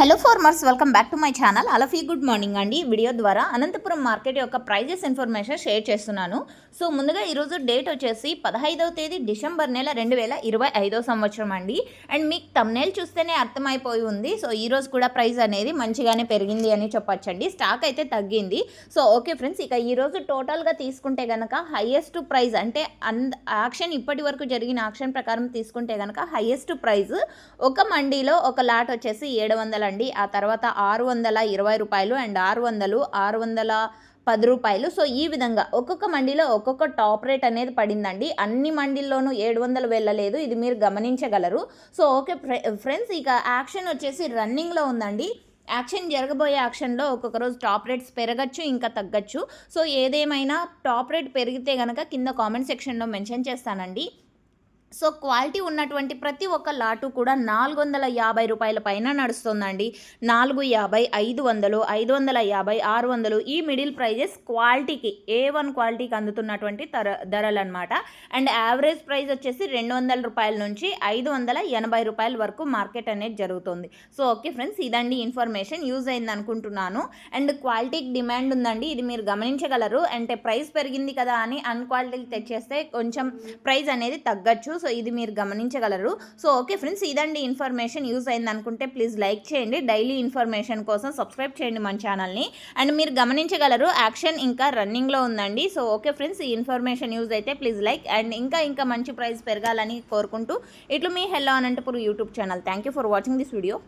Hello farmers, welcome back to my channel. అలఫీ good morning అండి. Video ద్వారా Anantapuram market యొక్క ప్రైజెస్ ఇన్ఫర్మేషన్ షేర్ చేస్తున్నాను. సో ముందుగా ఈరోజు డేట్ వచ్చేసి 15వ తేదీ డిసెంబర్ నెల 2025 సంవత్సరం అండి. అండ్ మీకు థంబ్నెయిల్ చూస్తేనే అర్థమైపోయి ఉంది. సో ఈరోజు కూడా ప్రైస్ అనేది మంచిగానే పెరిగింది అని చెప్పొచ్చండి. స్టాక్ అయితే తగ్గింది. సో ఓకే ఫ్రెండ్స్, ఇక ఈరోజు టోటల్గా తీసుకుంటే కనుక హైయెస్ట్ ప్రైస్ అంటే యాక్షన్ ఇప్పటి వరకు జరిగిన యాక్షన్ ప్రకారం తీసుకుంటే కనుక హైయెస్ట్ ప్రైస్ ఒక మండీలో ఒక లాట్ వచ్చేసి 700 అండి. ఆ తర్వాత 620 రూపాయలు అండ్ 610 రూపాయలు. సో ఈ విధంగా ఒక్కొక్క మండీలో ఒక్కొక్క టాప్ రేట్ అనేది పడిందండి. అన్ని మండీల్లోనూ 700 వెళ్ళలేదు, ఇది మీరు గమనించగలరు. సో ఓకే ఫ్రెండ్స్, ఇక యాక్షన్ వచ్చేసి రన్నింగ్లో ఉందండి. యాక్షన్ జరగబోయే యాక్షన్లో ఒక్కొక్క రోజు టాప్ రేట్స్ పెరగచ్చు, ఇంకా తగ్గచ్చు. సో ఏదేమైనా టాప్ రేట్ పెరిగితే కనుక కింద కామెంట్ సెక్షన్లో మెన్షన్ చేస్తానండి. సో క్వాలిటీ ఉన్నటువంటి ప్రతి ఒక్క లాటు కూడా 450 రూపాయల పైన నడుస్తుందండి. 450, 500, 550, 600 ఈ మిడిల్ ప్రైజెస్ క్వాలిటీకి A1 క్వాలిటీకి అందుతున్నటువంటి ధరలు అనమాట. అండ్ యావరేజ్ ప్రైస్ వచ్చేసి 200 రూపాయల నుంచి 580 రూపాయల వరకు మార్కెట్ అనేది జరుగుతుంది. సో ఓకే ఫ్రెండ్స్, ఇదండి ఇన్ఫర్మేషన్. యూజ్ అయింది అనుకుంటున్నాను. అండ్ క్వాలిటీకి డిమాండ్ ఉందండి, ఇది మీరు గమనించగలరు. అంటే ప్రైస్ పెరిగింది కదా అని అన్క్వాలిటీకి తెచ్చేస్తే కొంచెం ప్రైస్ అనేది తగ్గచ్చు. సో ఇది మీరు గమనించగలరు. సో ఓకే ఫ్రెండ్స్, ఇదండి ఇన్ఫర్మేషన్. యూజ్ అయింది అనుకుంటే ప్లీజ్ లైక్ చేయండి. డైలీ ఇన్ఫర్మేషన్ కోసం సబ్స్క్రైబ్ చేయండి మన ఛానల్ని. అండ్ మీరు గమనించగలరు యాక్షన్ ఇంకా రన్నింగ్లో ఉందండి. సో ఓకే ఫ్రెండ్స్, ఈ ఇన్ఫర్మేషన్ యూజ్ అయితే ప్లీజ్ లైక్. అండ్ ఇంకా మంచి ప్రైస్ పెరగాలని కోరుకుంటూ ఇట్లు మీ hello Anantapuram YouTube channel. Thank you for watching this video.